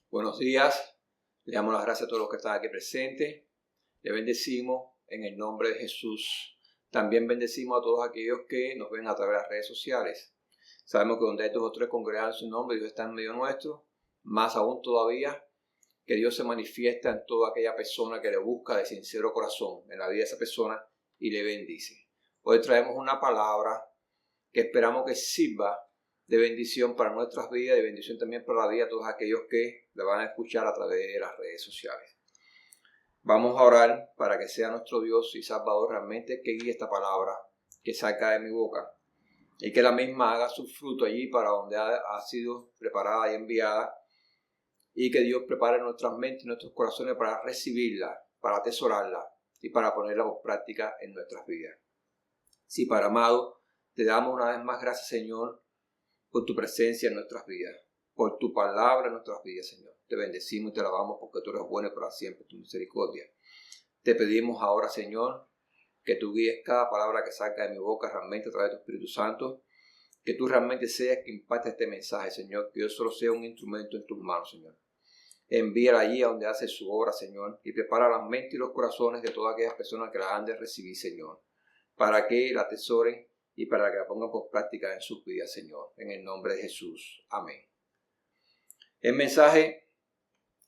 Buenos días, le damos las gracias a todos los que están aquí presentes, le bendecimos en el nombre de Jesús. También bendecimos a todos aquellos que nos ven a través de las redes sociales. Sabemos que donde hay 2 o 3 congregados en su nombre, Dios está en medio nuestro. Más aún todavía, que Dios se manifiesta en toda aquella persona que le busca de sincero corazón, en la vida de esa persona, y le bendice. Hoy traemos una palabra que esperamos que sirva de bendición para nuestras vidas y bendición también para la vida de todos aquellos que la van a escuchar a través de las redes sociales. Vamos a orar para que sea nuestro Dios y Salvador realmente que guíe esta palabra que saca de mi boca y que la misma haga su fruto allí para donde ha sido preparada y enviada, y que Dios prepare nuestras mentes y nuestros corazones para recibirla, para atesorarla y para ponerla por práctica en nuestras vidas. Sí, Padre amado, te damos una vez más gracias, Señor, por tu presencia en nuestras vidas, por tu palabra en nuestras vidas, Señor. Te bendecimos y te alabamos porque tú eres bueno y para siempre tu misericordia. Te pedimos ahora, Señor, que tú guíes cada palabra que salga de mi boca realmente a través de tu Espíritu Santo, que tú realmente seas que impacte este mensaje, Señor, que yo solo sea un instrumento en tus manos, Señor. Envíala allí a donde hace su obra, Señor, y prepara las mentes y los corazones de todas aquellas personas que la han de recibir, Señor, para que la atesoren y para que la pongan por práctica en sus vidas, Señor, en el nombre de Jesús. Amén. El mensaje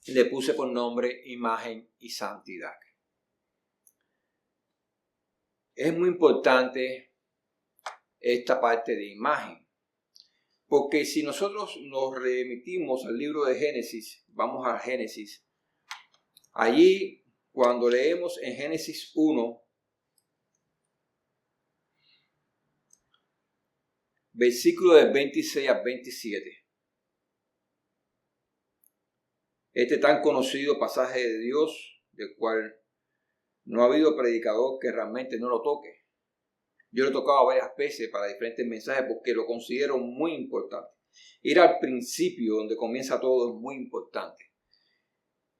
le puse por nombre Imagen y Santidad. Es muy importante esta parte de imagen, porque si nosotros nos remitimos al libro de Génesis, vamos a Génesis, allí cuando leemos en Génesis 1, versículo del 26 al 27. Este tan conocido pasaje de Dios, del cual no ha habido predicador que realmente no lo toque. Yo lo he tocado varias veces para diferentes mensajes porque lo considero muy importante. Ir al principio, donde comienza todo, es muy importante.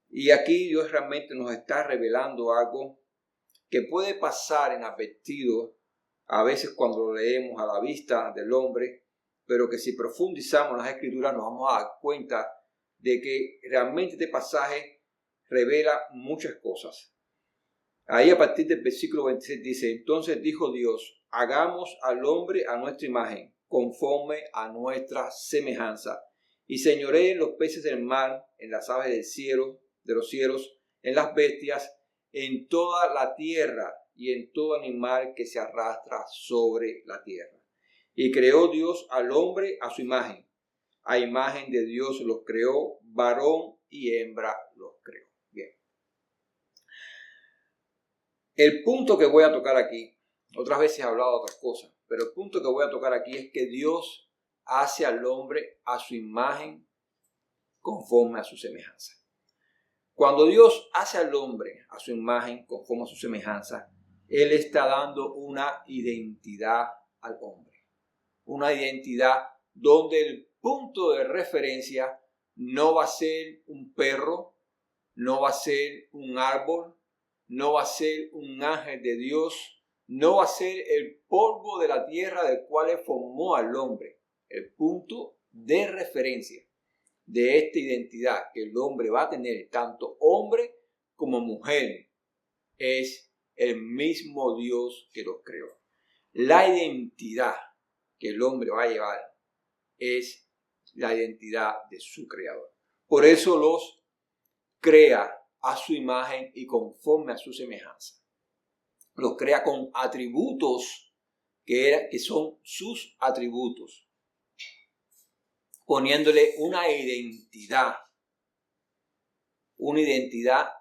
Y aquí Dios realmente nos está revelando algo que puede pasar inadvertido a veces cuando lo leemos a la vista del hombre, pero que si profundizamos en las Escrituras nos vamos a dar cuenta de que realmente este pasaje revela muchas cosas. Ahí a partir del versículo 26 dice: entonces dijo Dios, hagamos al hombre a nuestra imagen, conforme a nuestra semejanza, y señoree en los peces del mar, en las aves del cielo, de los cielos, en las bestias, en toda la tierra y en todo animal que se arrastra sobre la tierra. Y creó Dios al hombre a su imagen. A imagen de Dios los creó, varón y hembra los creó. Bien. El punto que voy a tocar aquí, otras veces he hablado de otras cosas, pero el punto que voy a tocar aquí es que Dios hace al hombre a su imagen conforme a su semejanza. Cuando Dios hace al hombre a su imagen conforme a su semejanza, Él está dando una identidad al hombre. Una identidad donde el punto de referencia no va a ser un perro, no va a ser un árbol, no va a ser un ángel de Dios, no va a ser el polvo de la tierra del cual Él formó al hombre. El punto de referencia de esta identidad que el hombre va a tener, tanto hombre como mujer, es el mismo Dios que los creó. La identidad que el hombre va a llevar es la identidad de su creador. Por eso los crea a su imagen y conforme a su semejanza. Los crea con atributos que son sus atributos, poniéndole una identidad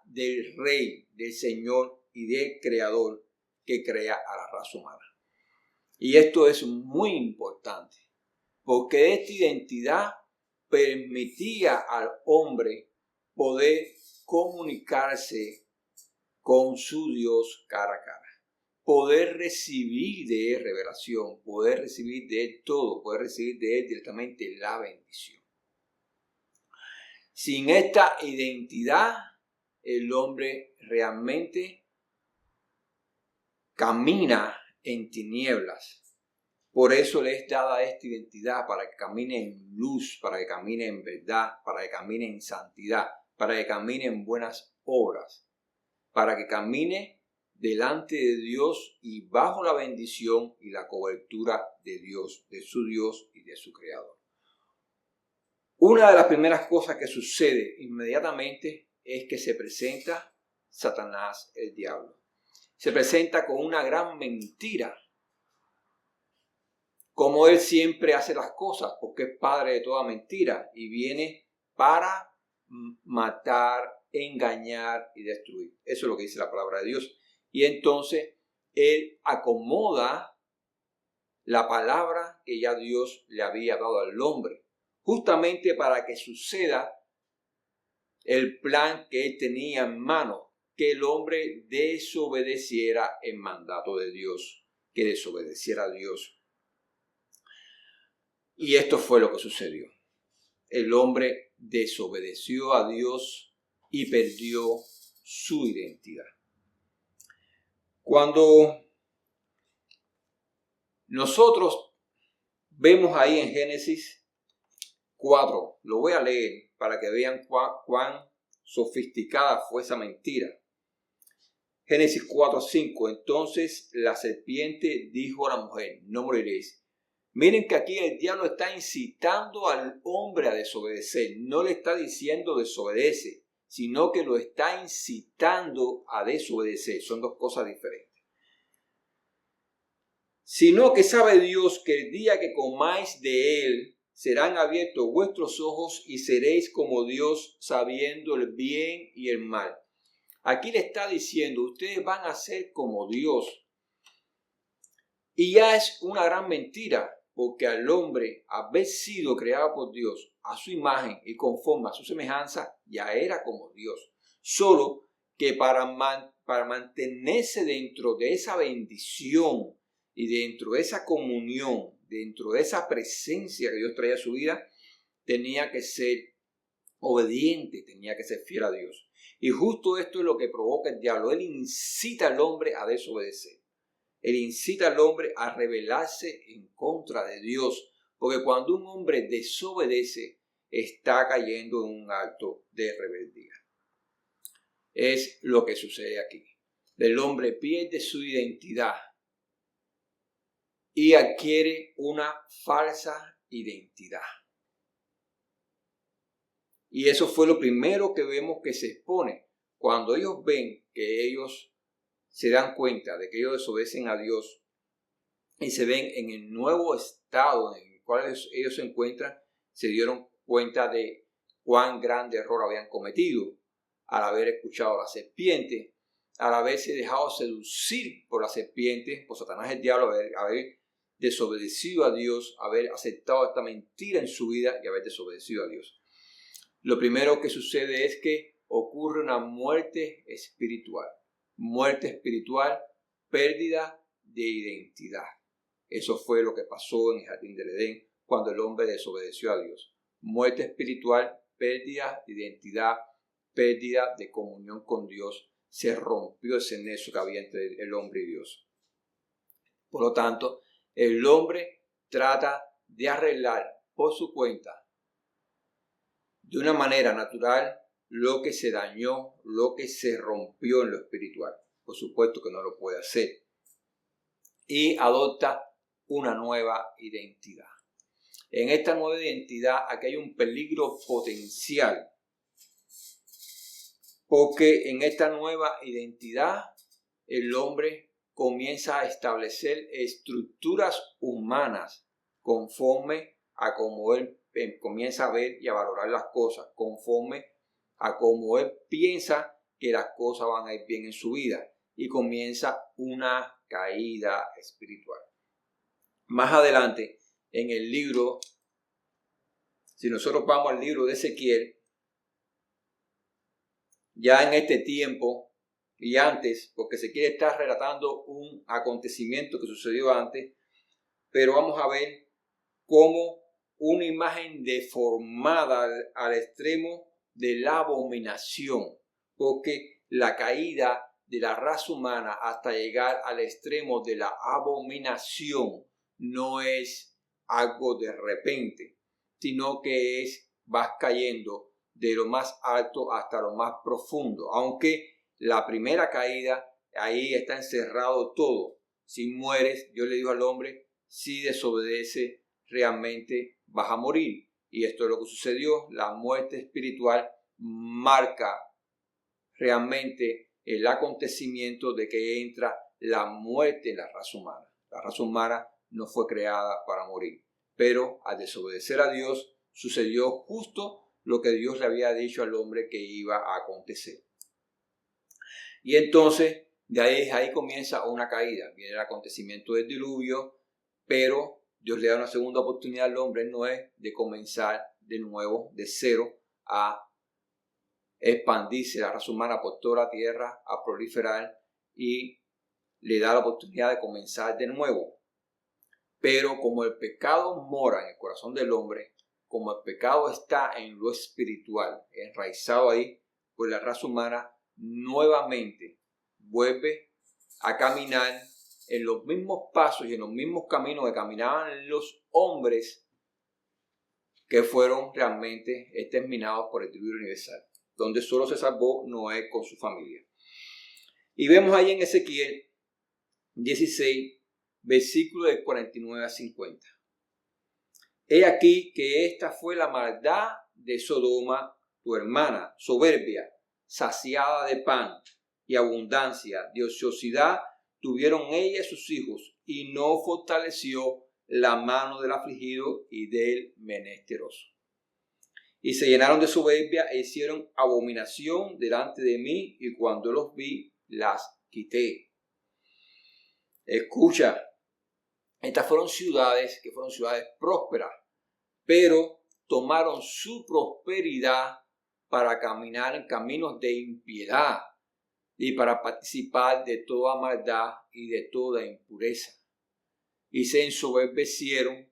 del Rey, del Señor y del Creador que crea a la raza humana. Y esto es muy importante, porque esta identidad permitía al hombre poder comunicarse con su Dios cara a cara, poder recibir de Él revelación, poder recibir de Él todo, poder recibir de Él directamente la bendición. Sin esta identidad, el hombre realmente camina en tinieblas, Por eso le es dada esta identidad, para que camine en luz, para que camine en verdad, para que camine en santidad, para que camine en buenas obras, para que camine delante de Dios y bajo la bendición y la cobertura de Dios, de su Dios y de su Creador. Una de las primeras cosas que sucede inmediatamente es que se presenta Satanás, el diablo. Se presenta con una gran mentira. Como él siempre hace las cosas, porque es padre de toda mentira y viene para matar, engañar y destruir. Eso es lo que dice la palabra de Dios. Y entonces él acomoda la palabra que ya Dios le había dado al hombre, justamente para que suceda el plan que él tenía en mano, que el hombre desobedeciera el mandato de Dios, que desobedeciera a Dios. Y esto fue lo que sucedió. El hombre desobedeció a Dios y perdió su identidad. Cuando nosotros vemos ahí en Génesis 4, lo voy a leer para que vean cuán sofisticada fue esa mentira. Génesis 4:5. Entonces la serpiente dijo a la mujer: no moriréis. Miren que aquí el diablo está incitando al hombre a desobedecer. No le está diciendo desobedece, sino que lo está incitando a desobedecer. Son dos cosas diferentes. Sino que sabe Dios que el día que comáis de él, serán abiertos vuestros ojos y seréis como Dios, sabiendo el bien y el mal. Aquí le está diciendo, ustedes van a ser como Dios. Y ya es una gran mentira, porque al hombre, haber sido creado por Dios a su imagen y conforme a su semejanza, ya era como Dios. Solo que para mantenerse dentro de esa bendición y dentro de esa comunión, dentro de esa presencia que Dios traía a su vida, tenía que ser obediente, tenía que ser fiel a Dios. Y justo esto es lo que provoca el diablo. Él incita al hombre a desobedecer. Él incita al hombre a rebelarse en contra de Dios. Porque cuando un hombre desobedece, está cayendo en un acto de rebeldía. Es lo que sucede aquí. El hombre pierde su identidad y adquiere una falsa identidad. Y eso fue lo primero que vemos que se expone. Cuando ellos ven que ellos se dan cuenta de que ellos desobedecen a Dios y se ven en el nuevo estado en el cual ellos se encuentran, se dieron cuenta de cuán grande error habían cometido al haber escuchado a la serpiente, al haberse dejado seducir por la serpiente, por Satanás el diablo, haber desobedecido a Dios, haber aceptado esta mentira en su vida y haber desobedecido a Dios. Lo primero que sucede es que ocurre una muerte espiritual. Muerte espiritual, pérdida de identidad. Eso fue lo que pasó en el jardín del Edén cuando el hombre desobedeció a Dios. Muerte espiritual, pérdida de identidad, pérdida de comunión con Dios. Se rompió ese nexo que había entre el hombre y Dios. Por lo tanto, el hombre trata de arreglar por su cuenta, de una manera natural, lo que se dañó, lo que se rompió en lo espiritual. Por supuesto que no lo puede hacer. Y adopta una nueva identidad. En esta nueva identidad aquí hay un peligro potencial. Porque en esta nueva identidad el hombre comienza a establecer estructuras humanas conforme a cómo él comienza a ver y a valorar las cosas, conforme a cómo él piensa que las cosas van a ir bien en su vida, y comienza una caída espiritual. Más adelante, en el libro, si nosotros vamos al libro de Ezequiel, ya en este tiempo y antes, porque Ezequiel está relatando un acontecimiento que sucedió antes, pero vamos a ver cómo una imagen deformada al extremo de la abominación, porque la caída de la raza humana hasta llegar al extremo de la abominación no es algo de repente, sino que vas cayendo de lo más alto hasta lo más profundo. Aunque la primera caída, ahí está encerrado todo. Si mueres, Dios le dijo al hombre, si desobedece, realmente vas a morir. Y esto es lo que sucedió. La muerte espiritual marca realmente el acontecimiento de que entra la muerte en la raza humana. La raza humana no fue creada para morir, pero al desobedecer a Dios sucedió justo lo que Dios le había dicho al hombre que iba a acontecer. Y entonces de ahí comienza una caída. Viene el acontecimiento del diluvio, pero Dios le da una segunda oportunidad al hombre, Noé, de comenzar de nuevo, de cero, a expandirse la raza humana por toda la tierra, a proliferar, y le da la oportunidad de comenzar de nuevo. Pero como el pecado mora en el corazón del hombre, como el pecado está en lo espiritual, enraizado ahí, pues la raza humana nuevamente vuelve a caminar en los mismos pasos y en los mismos caminos que caminaban los hombres que fueron realmente exterminados por el diluvio universal, donde solo se salvó Noé con su familia. Y vemos ahí en Ezequiel 16, versículos de 49 a 50. He aquí que esta fue la maldad de Sodoma, tu hermana, soberbia, saciada de pan y abundancia, de ociosidad tuvieron ella y sus hijos, y no fortaleció la mano del afligido y del menesteroso. Y se llenaron de soberbia e hicieron abominación delante de mí, y cuando los vi, las quité. Escucha, estas fueron ciudades que fueron ciudades prósperas, pero tomaron su prosperidad para caminar en caminos de impiedad y para participar de toda maldad y de toda impureza. Y se ensoberbecieron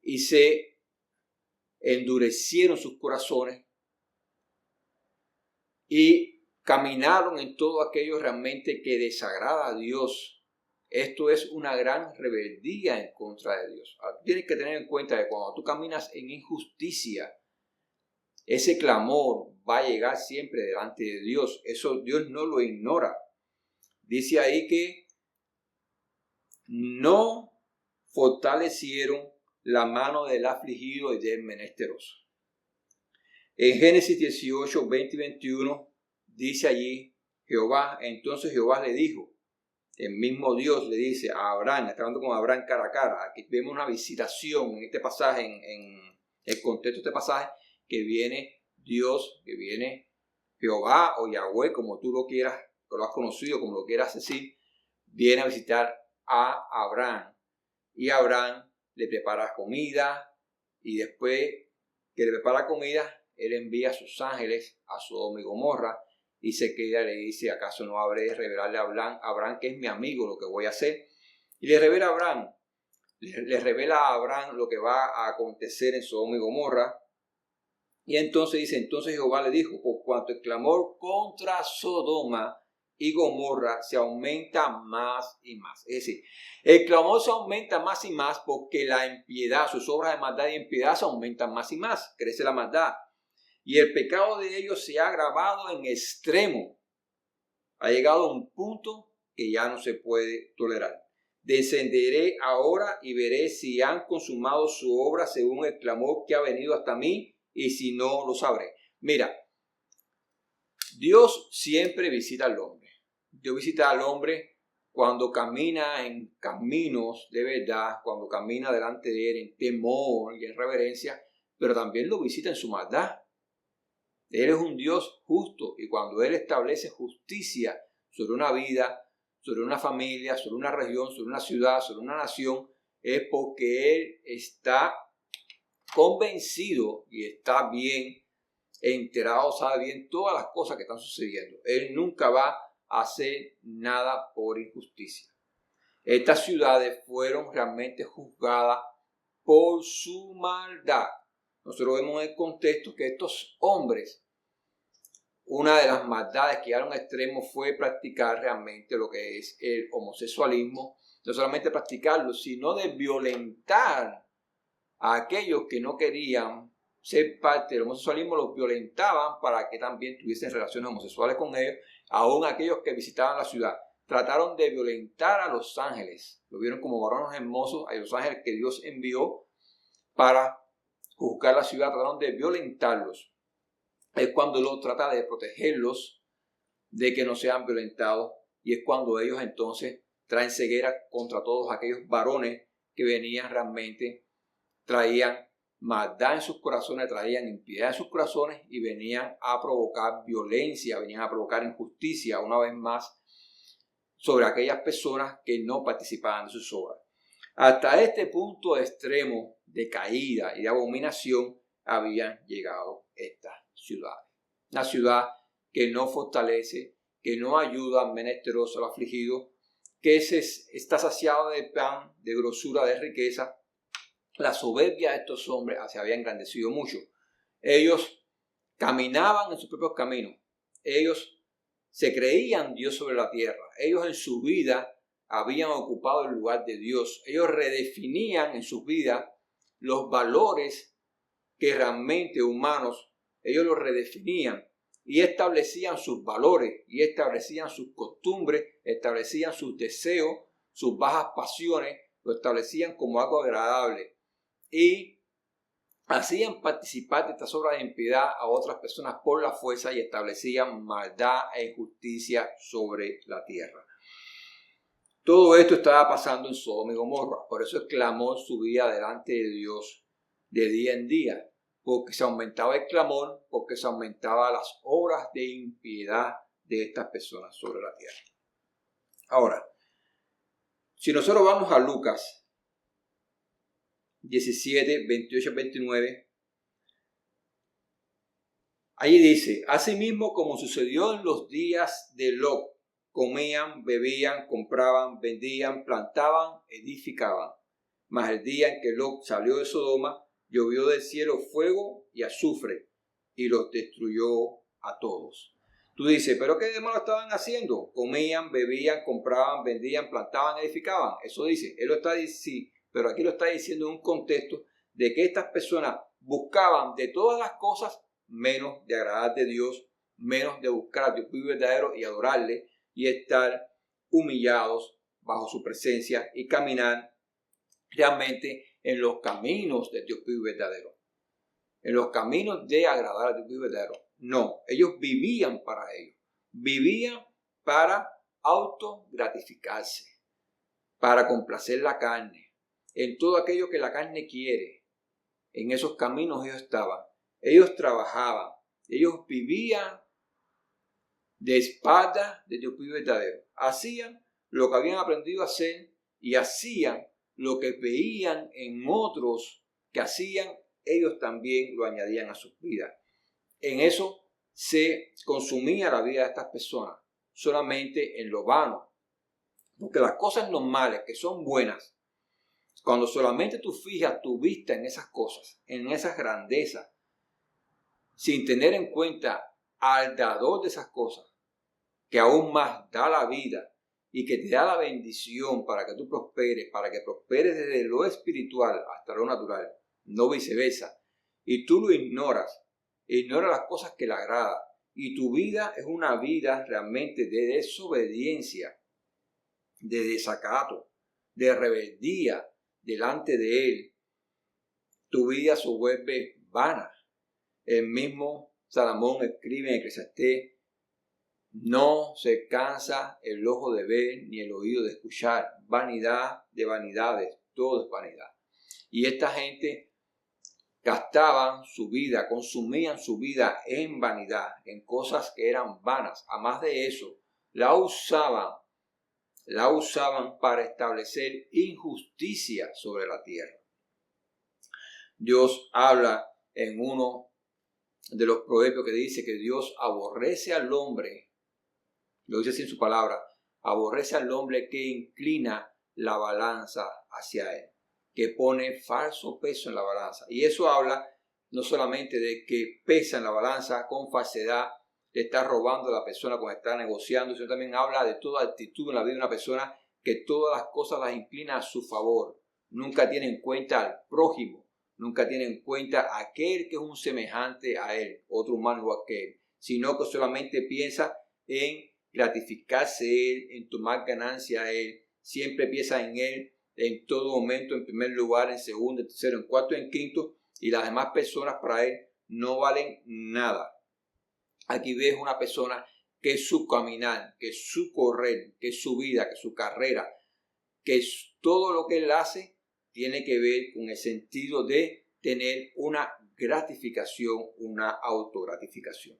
y se endurecieron sus corazones y caminaron en todo aquello realmente que desagrada a Dios. Esto es una gran rebeldía en contra de Dios. Tienes que tener en cuenta que cuando tú caminas en injusticia, ese clamor va a llegar siempre delante de Dios. Eso Dios no lo ignora. Dice ahí que no fortalecieron la mano del afligido y del menesteroso. En Génesis 18, 20 y 21 dice allí entonces Jehová le dijo, el mismo Dios le dice a Abraham, está hablando con Abraham cara a cara. Aquí vemos una visitación en este pasaje, en el contexto de este pasaje, que viene Dios, que viene Jehová o Yahweh, como tú lo quieras, que lo has conocido, como lo quieras decir, viene a visitar a Abraham. Y Abraham le prepara comida, y después que le prepara comida, él envía a sus ángeles a Sodoma y Gomorra, y se queda y le dice, ¿acaso no habré de revelarle a Abraham, que es mi amigo, lo que voy a hacer? Y le revela a Abraham lo que va a acontecer en Sodoma y Gomorra. Y entonces dice, entonces Jehová le dijo, por cuanto el clamor contra Sodoma y Gomorra se aumenta más y más. Es decir, el clamor se aumenta más y más porque la impiedad, sus obras de maldad y impiedad se aumentan más y más. Crece la maldad. Y el pecado de ellos se ha agravado en extremo. Ha llegado a un punto que ya no se puede tolerar. Descenderé ahora y veré si han consumado su obra según el clamor que ha venido hasta mí, y si no, lo sabré. Mira, Dios siempre visita al hombre. Dios visita al hombre cuando camina en caminos de verdad, cuando camina delante de él en temor y en reverencia, pero también lo visita en su maldad. Él es un Dios justo, y cuando Él establece justicia sobre una vida, sobre una familia, sobre una región, sobre una ciudad, sobre una nación, es porque Él está convencido y está bien enterado, sabe bien todas las cosas que están sucediendo. Él nunca va a hacer nada por injusticia. Estas ciudades fueron realmente juzgadas por su maldad. Nosotros vemos en el contexto que estos hombres, una de las maldades que llegaron a extremo fue practicar realmente lo que es el homosexualismo, no solamente practicarlo, sino de violentar a aquellos que no querían ser parte del homosexualismo, los violentaban para que también tuviesen relaciones homosexuales con ellos, aún aquellos que visitaban la ciudad. Trataron de violentar a los ángeles, lo vieron como varones hermosos, a los ángeles que Dios envió para juzgar la ciudad, trataron de violentarlos. Es cuando Lot trata de protegerlos de que no sean violentados, y es cuando ellos entonces traen ceguera contra todos aquellos varones que venían realmente, traían maldad en sus corazones, traían impiedad en sus corazones y venían a provocar violencia, venían a provocar injusticia una vez más sobre aquellas personas que no participaban de sus obras. Hasta este punto extremo de caída y de abominación habían llegado estas ciudades. Una ciudad que no fortalece, que no ayuda al menesteroso, al afligido, que está saciado de pan, de grosura, de riqueza. La soberbia de estos hombres se había engrandecido mucho. Ellos caminaban en sus propios caminos. Ellos se creían Dios sobre la tierra. Ellos en su vida habían ocupado el lugar de Dios. Ellos redefinían en sus vidas los valores que realmente humanos, ellos los redefinían y establecían sus valores y establecían sus costumbres, establecían sus deseos, sus bajas pasiones, lo establecían como algo agradable y hacían participar de estas obras de impiedad a otras personas por la fuerza y establecían maldad e injusticia sobre la tierra. Todo esto estaba pasando en Sodoma y Gomorra, por eso el clamor subía delante de Dios de día en día, porque se aumentaba el clamor, porque se aumentaban las obras de impiedad de estas personas sobre la tierra. Ahora, si nosotros vamos a Lucas 17, 28, 29, allí dice: asimismo como sucedió en los días de Lot, comían, bebían, compraban, vendían, plantaban, edificaban. Mas el día en que Lot salió de Sodoma, llovió del cielo fuego y azufre y los destruyó a todos. Tú dices, ¿pero qué de malo estaban haciendo? Comían, bebían, compraban, vendían, plantaban, edificaban. Eso dice, él lo está diciendo, pero aquí lo está diciendo en un contexto de que estas personas buscaban de todas las cosas menos de agradar de Dios, menos de buscar a Dios vivo y verdadero y adorarle y estar humillados bajo su presencia y caminar realmente en los caminos de Dios vivo y verdadero, en los caminos de agradar a Dios vivo y verdadero. No, ellos vivían para ello, vivían para autogratificarse, para complacer la carne, en todo aquello que la carne quiere. En esos caminos ellos estaban, ellos trabajaban, ellos vivían de espaldas de Dios vivo y verdadero. Hacían lo que habían aprendido a hacer y hacían lo que veían en otros que hacían, ellos también lo añadían a sus vidas. En eso se consumía la vida de estas personas, solamente en lo vano. Porque las cosas normales, que son buenas, cuando solamente tú fijas tu vista en esas cosas, en esas grandezas, sin tener en cuenta al dador de esas cosas, que aún más da la vida y que te da la bendición para que tú prosperes, para que prosperes desde lo espiritual hasta lo natural, no viceversa, y tú lo ignoras las cosas que le agradan, y tu vida es una vida realmente de desobediencia, de desacato, de rebeldía delante de Él, tu vida se vuelve vana. El mismo Salomón escribe en Eclesiastés: no se cansa el ojo de ver ni el oído de escuchar. Vanidad de vanidades, todo es vanidad. Y esta gente gastaban su vida, consumían su vida en vanidad, en cosas que eran vanas. Además de eso, la usaban para establecer injusticia sobre la tierra. Dios habla en uno de los proverbios que dice que Dios aborrece al hombre, lo dice así en su palabra, aborrece al hombre que inclina la balanza hacia él, que pone falso peso en la balanza. Y eso habla no solamente de que pesa en la balanza con falsedad, le está robando a la persona cuando está negociando, sino también habla de toda actitud en la vida de una persona que todas las cosas las inclina a su favor. Nunca tiene en cuenta al prójimo, nunca tiene en cuenta a aquel que es un semejante a él, otro humano igual que él, sino que solamente piensa en gratificarse él, en tomar ganancia a él, siempre piensa en él en todo momento, en primer lugar, en segundo, en tercero, en cuarto, en quinto, y las demás personas para él no valen nada. Aquí ves una persona que es su caminar, que es su correr, que es su vida, que es su carrera, que es todo lo que él hace tiene que ver con el sentido de tener una gratificación, una autogratificación.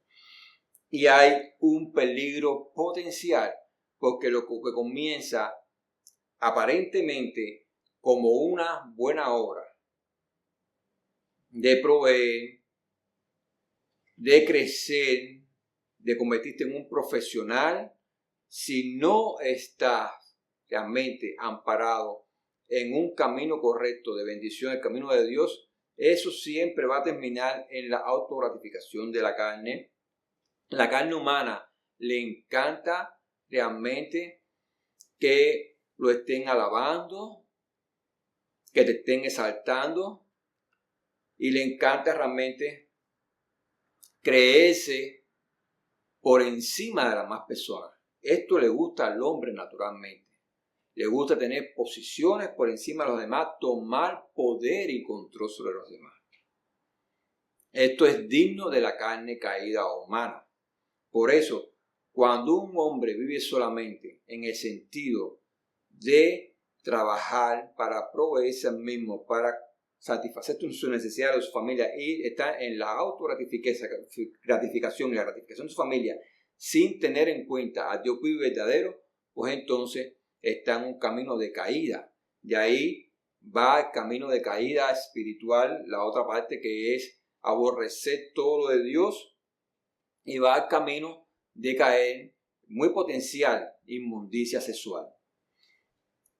Y hay un peligro potencial porque lo que comienza aparentemente como una buena obra de proveer, de crecer, de convertirte en un profesional, si no estás realmente amparado en un camino correcto de bendición, el camino de Dios, eso siempre va a terminar en la autogratificación de la carne. La carne humana le encanta realmente que lo estén alabando, que te estén exaltando, y le encanta realmente creerse por encima de las más personas. Esto le gusta al hombre naturalmente. Le gusta tener posiciones por encima de los demás, tomar poder y control sobre los demás. Esto es digno de la carne caída humana. Por eso, cuando un hombre vive solamente en el sentido de trabajar para proveerse al mismo, para satisfacer sus necesidades de su familia y está en la autorgratificación y la gratificación de su familia sin tener en cuenta a Dios vivo y verdadero, pues entonces está en un camino de caída. Y ahí va el camino de caída espiritual, la otra parte que es aborrecer todo lo de Dios, y va al camino de caer muy potencial inmundicia sexual,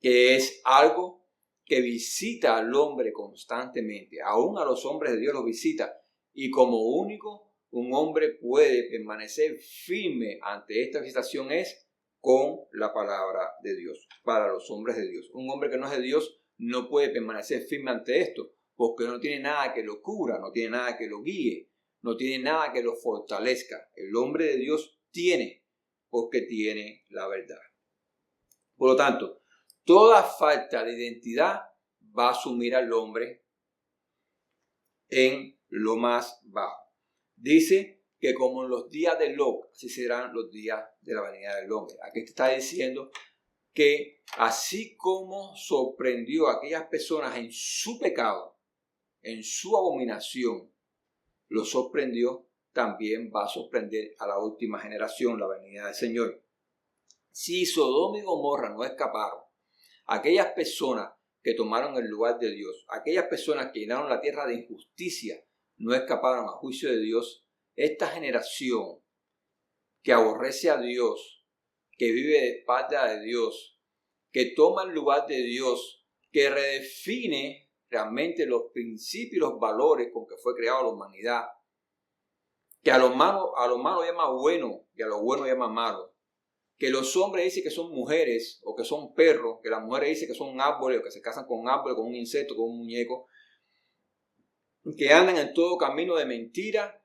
que es algo que visita al hombre constantemente, aún a los hombres de Dios los visita, y como único un hombre puede permanecer firme ante esta visitación es con la palabra de Dios, para los hombres de Dios. Un hombre que no es de Dios no puede permanecer firme ante esto, porque no tiene nada que lo cubra, no tiene nada que lo guíe, no tiene nada que lo fortalezca. El hombre de Dios tiene, porque tiene la verdad. Por lo tanto, toda falta de identidad va a sumir al hombre en lo más bajo. Dice que como en los días de Lot, así serán los días de la venida del hombre. Aquí te está diciendo que así como sorprendió a aquellas personas en su pecado, en su abominación, lo sorprendió, también va a sorprender a la última generación, la venida del Señor. Si Sodoma y Gomorra no escaparon, aquellas personas que tomaron el lugar de Dios, aquellas personas que llenaron la tierra de injusticia, no escaparon a juicio de Dios, esta generación que aborrece a Dios, que vive de espalda de Dios, que toma el lugar de Dios, que redefine realmente los principios y los valores con que fue creada la humanidad, que a lo malo llama bueno y a lo bueno llama malo, que los hombres dicen que son mujeres o que son perros, que las mujeres dicen que son árboles o que se casan con árboles, con un insecto, con un muñeco, que andan en todo camino de mentira,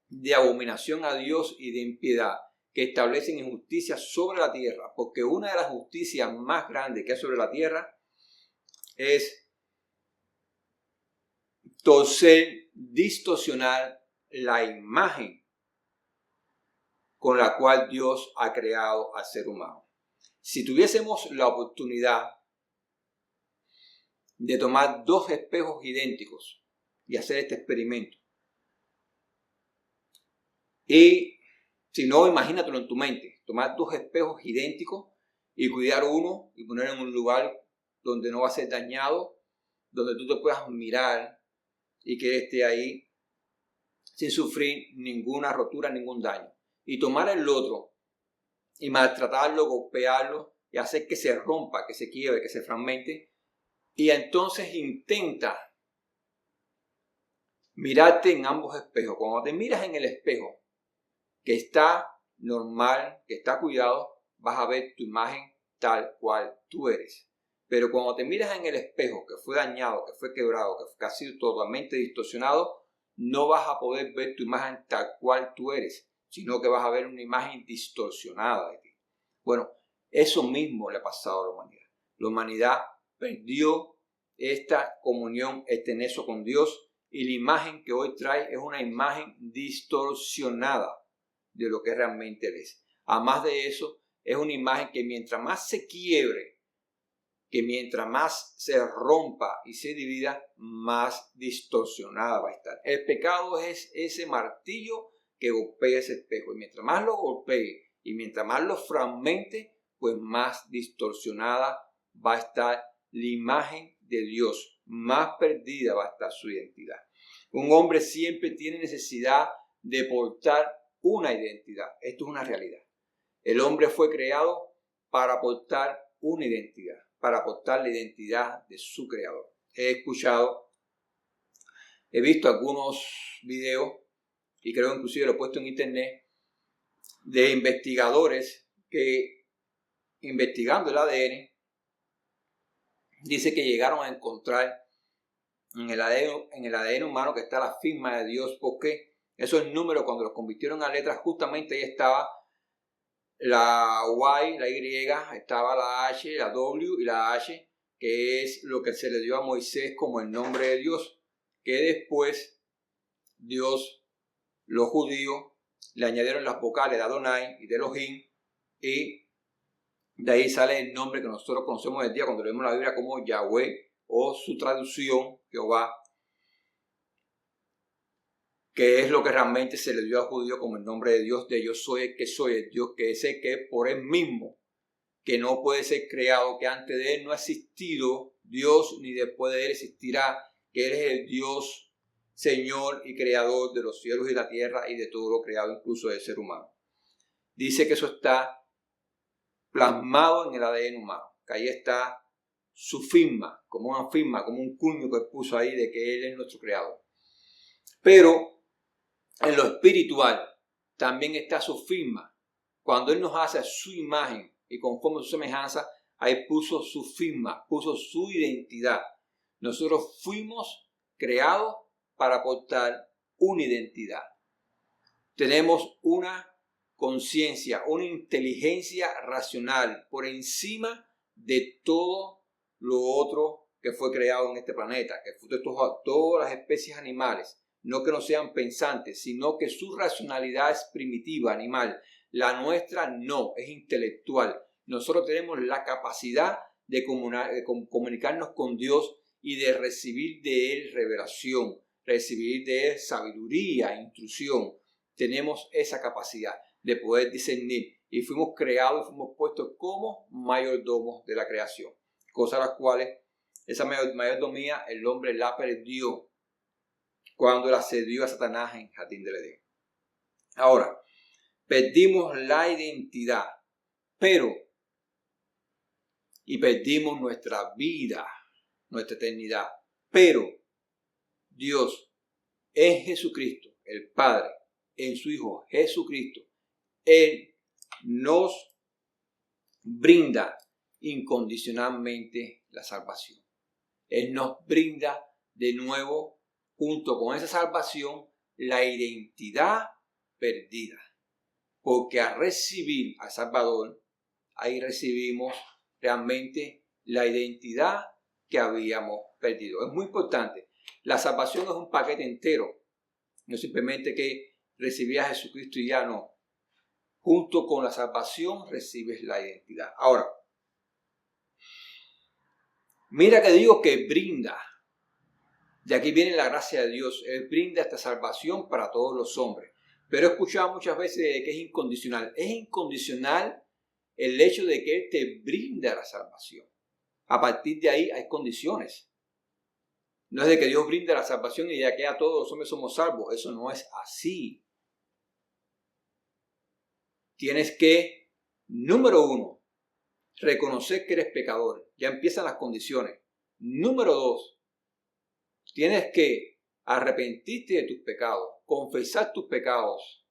de abominación a Dios y de impiedad, que establecen injusticia sobre la tierra, porque una de las justicias más grandes que hay sobre la tierra es torcer, distorsionar la imagen con la cual Dios ha creado al ser humano. Si tuviésemos la oportunidad de tomar dos espejos idénticos y hacer este experimento, y si no, imagínatelo en tu mente, tomar dos espejos idénticos y cuidar uno y ponerlo en un lugar donde no va a ser dañado, donde tú te puedas mirar y que esté ahí sin sufrir ninguna rotura, ningún daño. Y tomar el otro y maltratarlo, golpearlo y hacer que se rompa, que se quiebre, que se fragmente. Y entonces intenta mirarte en ambos espejos. Cuando te miras en el espejo que está normal, que está cuidado, vas a ver tu imagen tal cual tú eres. Pero cuando te miras en el espejo que fue dañado, que fue quebrado, que ha sido totalmente distorsionado, no vas a poder ver tu imagen tal cual tú eres, sino que vas a ver una imagen distorsionada de ti. Bueno, eso mismo le ha pasado a la humanidad. La humanidad perdió esta comunión, este nexo con Dios, y la imagen que hoy trae es una imagen distorsionada de lo que realmente Él es. Además de eso, es una imagen que mientras más se quiebre, que mientras más se rompa y se divida, más distorsionada va a estar. El pecado es ese martillo que golpea ese espejo, y mientras más lo golpee y mientras más lo fragmente, pues más distorsionada va a estar la imagen de Dios, más perdida va a estar su identidad. Un hombre siempre tiene necesidad de portar una identidad. Esto es una realidad. El hombre fue creado para portar una identidad, para portar la identidad de su creador. He visto algunos videos, y creo inclusive lo he puesto en internet, de investigadores que, investigando el ADN, dice que llegaron a encontrar en el ADN humano que está la firma de Dios, porque esos números, cuando los convirtieron a letras, justamente ahí estaba la Y, la Y, estaba la H, la W y la H, que es lo que se le dio a Moisés como el nombre de Dios, que después Dios, los judíos, le añadieron las vocales de Adonai y de Elohim, y de ahí sale el nombre que nosotros conocemos hoy en día cuando leemos la Biblia como Yahweh, o su traducción, Jehová, que es lo que realmente se le dio al judío como el nombre de Dios, de yo soy el que soy, el Dios que es el que es por él mismo, que no puede ser creado, que antes de él no ha existido Dios, ni después de él existirá, que él es el Dios, Señor y Creador de los cielos y la tierra y de todo lo creado, incluso del ser humano. Dice que eso está plasmado en el ADN humano, que ahí está su firma, como una firma, como un cuño que puso ahí de que él es nuestro creador. Pero en lo espiritual también está su firma. Cuando él nos hace a su imagen y conforme a su semejanza, ahí puso su firma, puso su identidad. Nosotros fuimos creados para portar una identidad. Tenemos una conciencia, una inteligencia racional por encima de todo lo otro que fue creado en este planeta, que fue todas las especies animales. No que no sean pensantes, sino que su racionalidad es primitiva, animal. La nuestra no, es intelectual. Nosotros tenemos la capacidad de comunicarnos con Dios y de recibir de Él revelación, recibir de Él sabiduría, instrucción. Tenemos esa capacidad de poder discernir, y fuimos creados y fuimos puestos como mayordomos de la creación, cosas a las cuales esa mayordomía el hombre la perdió cuando la cedió a Satanás en Jardín del Edén. Ahora, perdimos la identidad, y perdimos nuestra vida, nuestra eternidad, pero Dios en Jesucristo, el Padre, en su Hijo Jesucristo, Él nos brinda incondicionalmente la salvación. Él nos brinda de nuevo, junto con esa salvación, la identidad perdida. Porque al recibir al Salvador, ahí recibimos realmente la identidad que habíamos perdido. Es muy importante. La salvación es un paquete entero. No simplemente que recibías a Jesucristo y ya no. Junto con la salvación recibes la identidad. Ahora, mira que digo que brinda. De aquí viene la gracia de Dios. Él brinda esta salvación para todos los hombres. Pero he escuchado muchas veces que es incondicional. Es incondicional el hecho de que Él te brinda la salvación. A partir de ahí hay condiciones. No es de que Dios brinda la salvación y ya que a todos los hombres somos salvos. Eso no es así. Tienes que, número 1, reconocer que eres pecador. Ya empiezan las condiciones. Número 2, tienes que arrepentirte de tus pecados, confesar tus pecados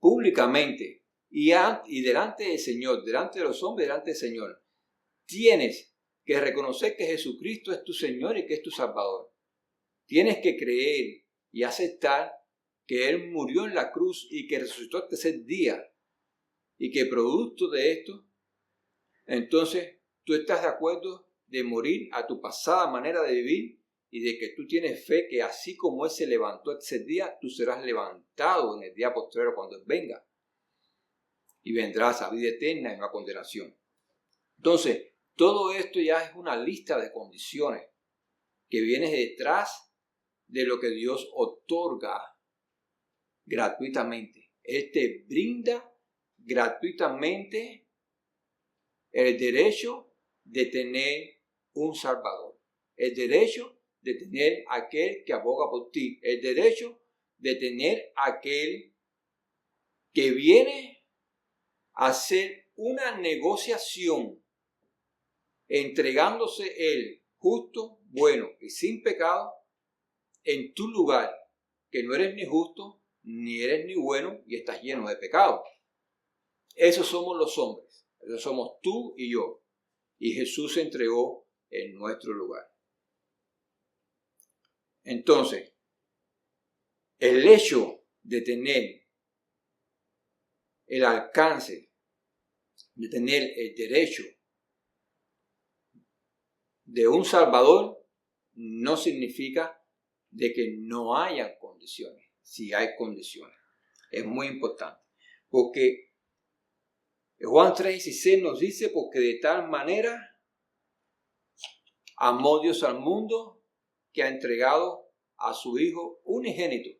públicamente y delante del Señor, delante de los hombres, delante del Señor, tienes que reconocer que Jesucristo es tu Señor y que es tu Salvador. Tienes que creer y aceptar que Él murió en la cruz y que resucitó el tercer día y que producto de esto, entonces tú estás de acuerdo de morir a tu pasada manera de vivir y de que tú tienes fe que así como Él se levantó el tercer día, tú serás levantado en el día posterior cuando Él venga y vendrás a vida eterna y no a condenación. Entonces, todo esto ya es una lista de condiciones que viene detrás de lo que Dios otorga gratuitamente. Él te brinda gratuitamente el derecho de tener un Salvador, el derecho de tener aquel que aboga por ti, el derecho de tener aquel que viene a hacer una negociación entregándose Él justo, bueno y sin pecado en tu lugar, que no eres ni justo, ni eres ni bueno y estás lleno de pecado. Esos somos los hombres, esos somos tú y yo. Y Jesús se entregó en nuestro lugar. Entonces, el hecho de tener el alcance, de tener el derecho de un Salvador, no significa de que no haya condiciones. Si hay condiciones. Es muy importante. Porque Juan 3:16 nos dice, porque de tal manera amó Dios al mundo que ha entregado a su Hijo unigénito,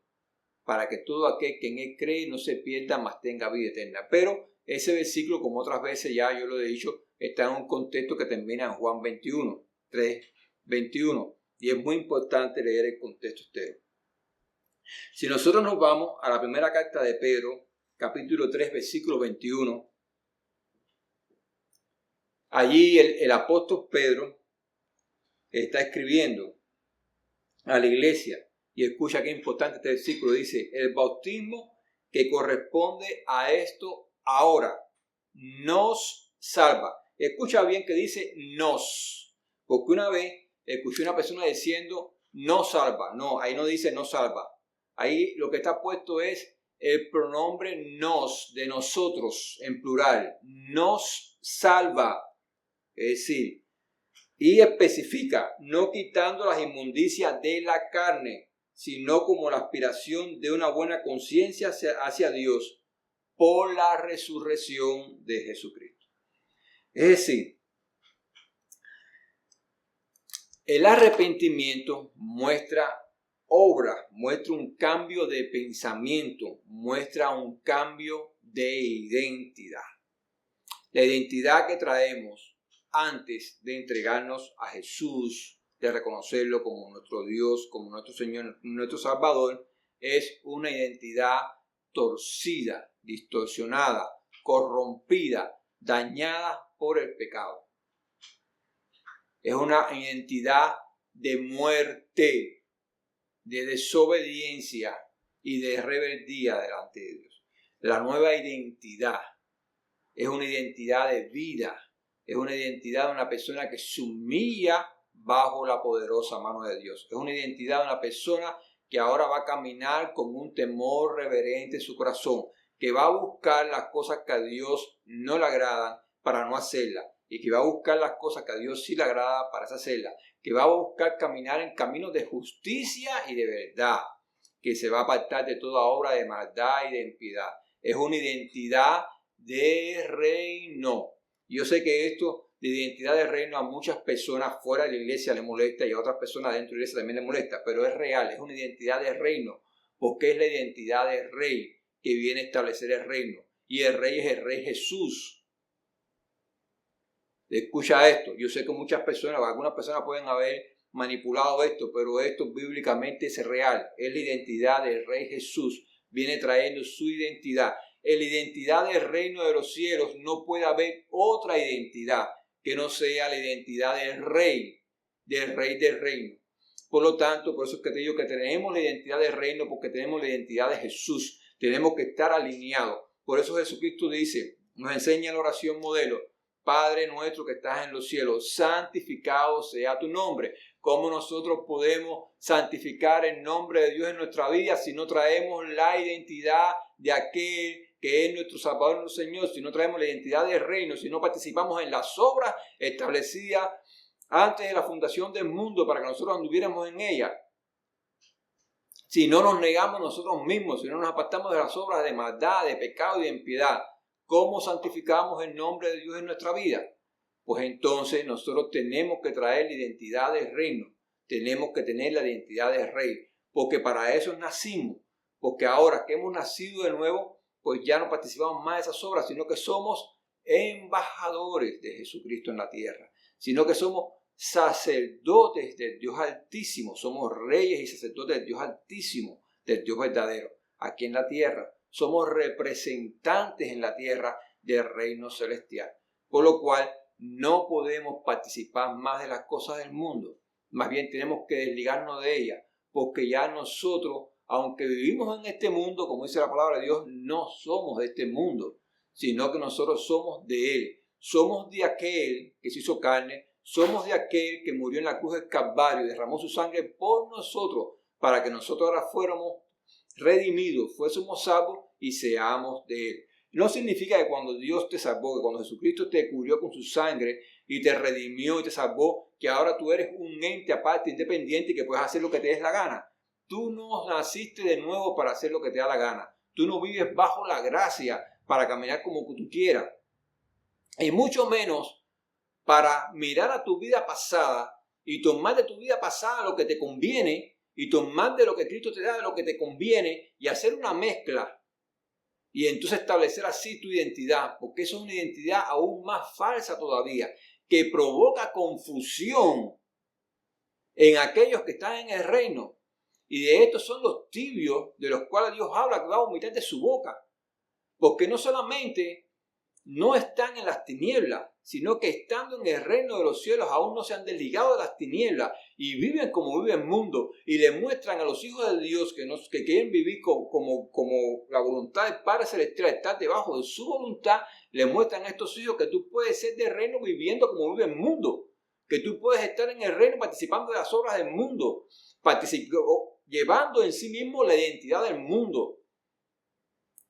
para que todo aquel que en Él cree no se pierda, mas tenga vida eterna. Pero ese versículo, como otras veces ya yo lo he dicho, está en un contexto que termina en Juan 3:21. Y es muy importante leer el contexto entero. Si nosotros nos vamos a la primera carta de Pedro, capítulo 3, versículo 21, allí el apóstol Pedro está escribiendo a la iglesia y escucha qué importante este versículo. Dice, el bautismo que corresponde a esto ahora nos salva. Escucha bien que dice nos, porque una vez escuché una persona diciendo no salva. No, ahí no dice no salva. Ahí lo que está puesto es el pronombre nos, de nosotros, en plural. Nos salva. Es decir, y especifica, no quitando las inmundicias de la carne, sino como la aspiración de una buena conciencia hacia Dios por la resurrección de Jesucristo. Es decir, el arrepentimiento muestra obra, muestra un cambio de pensamiento, muestra un cambio de identidad. La identidad que traemos antes de entregarnos a Jesús, de reconocerlo como nuestro Dios, como nuestro Señor, nuestro Salvador, es una identidad torcida, distorsionada, corrompida, dañada por el pecado. Es una identidad de muerte, de desobediencia y de rebeldía delante de Dios. La nueva identidad es una identidad de vida, es una identidad de una persona que se humilla bajo la poderosa mano de Dios. Es una identidad de una persona que ahora va a caminar con un temor reverente en su corazón, que va a buscar las cosas que a Dios no le agradan para no hacerlas, y que va a buscar las cosas que a Dios sí le agrada para hacerlas, que va a buscar caminar en caminos de justicia y de verdad, que se va a apartar de toda obra de maldad y de impiedad. Es una identidad de reino. Yo sé que esto de identidad de reino a muchas personas fuera de la iglesia les molesta y a otras personas dentro de la iglesia también les molesta, pero es real, es una identidad de reino, porque es la identidad del rey que viene a establecer el reino, y el rey es el rey Jesús. Escucha esto, yo sé que muchas personas, algunas personas pueden haber manipulado esto, pero esto bíblicamente es real, es la identidad del rey Jesús, viene trayendo su identidad. En la identidad del reino de los cielos no puede haber otra identidad que no sea la identidad del rey del reino. Por lo tanto, por eso es que te digo que tenemos la identidad del reino, porque tenemos la identidad de Jesús. Tenemos que estar alineados. Por eso Jesucristo dice, nos enseña la oración modelo: Padre nuestro que estás en los cielos, santificado sea tu nombre. ¿Cómo nosotros podemos santificar el nombre de Dios en nuestra vida si no traemos la identidad de aquel que es nuestro Salvador y nuestro Señor, si no traemos la identidad del reino, si no participamos en las obras establecidas antes de la fundación del mundo para que nosotros anduviéramos en ella? Si no nos negamos nosotros mismos, si no nos apartamos de las obras de maldad, de pecado y de impiedad, ¿cómo santificamos el nombre de Dios en nuestra vida? Pues entonces nosotros tenemos que traer la identidad del reino, tenemos que tener la identidad del rey, porque para eso nacimos, porque ahora que hemos nacido de nuevo, pues ya no participamos más de esas obras, sino que somos embajadores de Jesucristo en la tierra, sino que somos sacerdotes del Dios Altísimo, somos reyes y sacerdotes del Dios Altísimo, del Dios verdadero, aquí en la tierra. Somos representantes en la tierra del reino celestial, por lo cual no podemos participar más de las cosas del mundo. Más bien tenemos que desligarnos de ellas, porque ya nosotros, aunque vivimos en este mundo, como dice la palabra de Dios, no somos de este mundo, sino que nosotros somos de Él. Somos de aquel que se hizo carne, somos de aquel que murió en la cruz del Calvario y derramó su sangre por nosotros, para que nosotros ahora fuéramos redimidos, fuésemos salvos y seamos de Él. No significa que cuando Dios te salvó, que cuando Jesucristo te cubrió con su sangre y te redimió y te salvó, que ahora tú eres un ente aparte, independiente y que puedes hacer lo que te des la gana. Tú no naciste de nuevo para hacer lo que te da la gana. Tú no vives bajo la gracia para caminar como tú quieras. Y mucho menos para mirar a tu vida pasada y tomar de tu vida pasada lo que te conviene y tomar de lo que Cristo te da de lo que te conviene y hacer una mezcla. Y entonces establecer así tu identidad, porque eso es una identidad aún más falsa todavía, que provoca confusión en aquellos que están en el reino. Y de estos son los tibios de los cuales Dios habla, que va a vomitar de su boca. Porque no solamente no están en las tinieblas, sino que estando en el reino de los cielos aún no se han desligado de las tinieblas y viven como vive el mundo y le muestran a los hijos de Dios que quieren vivir como la voluntad del Padre Celestial, estar debajo de su voluntad, le muestran a estos hijos que tú puedes ser del reino viviendo como vive el mundo, que tú puedes estar en el reino participando de las obras del mundo, llevando en sí mismo la identidad del mundo.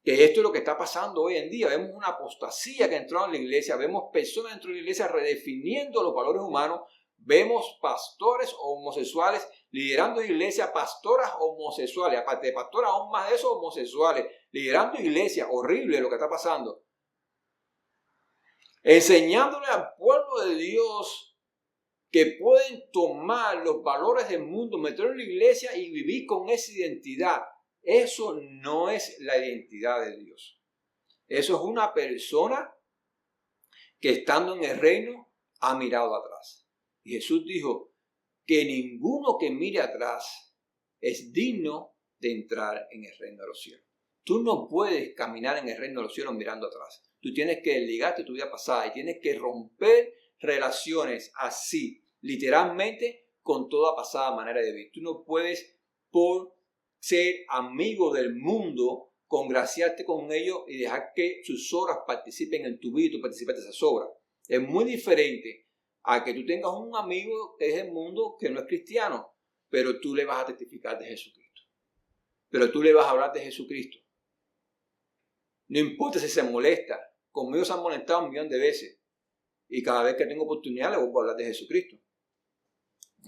Que esto es lo que está pasando hoy en día. Vemos una apostasía que ha entrado en la iglesia, vemos personas dentro de la iglesia redefiniendo los valores humanos, vemos pastores homosexuales liderando iglesias, pastoras homosexuales, aparte de pastoras aún más de esos homosexuales, liderando iglesias. Horrible lo que está pasando. Enseñándole al pueblo de Dios que pueden tomar los valores del mundo, meterlo en la iglesia y vivir con esa identidad. Eso no es la identidad de Dios. Eso es una persona que estando en el reino ha mirado atrás. Y Jesús dijo que ninguno que mire atrás es digno de entrar en el reino de los cielos. Tú no puedes caminar en el reino de los cielos mirando atrás. Tú tienes que desligarte de tu vida pasada y tienes que romper relaciones así, literalmente, con toda pasada manera de vivir. Tú no puedes por ser amigo del mundo, congraciarte con ellos y dejar que sus obras participen en tu vida y tú participes de esas obras. Es muy diferente a que tú tengas un amigo que es del mundo que no es cristiano, pero tú le vas a testificar de Jesucristo. Pero tú le vas a hablar de Jesucristo. No importa si se molesta, conmigo se han molestado 1.000.000 de veces y cada vez que tengo oportunidad le vuelvo a hablar de Jesucristo.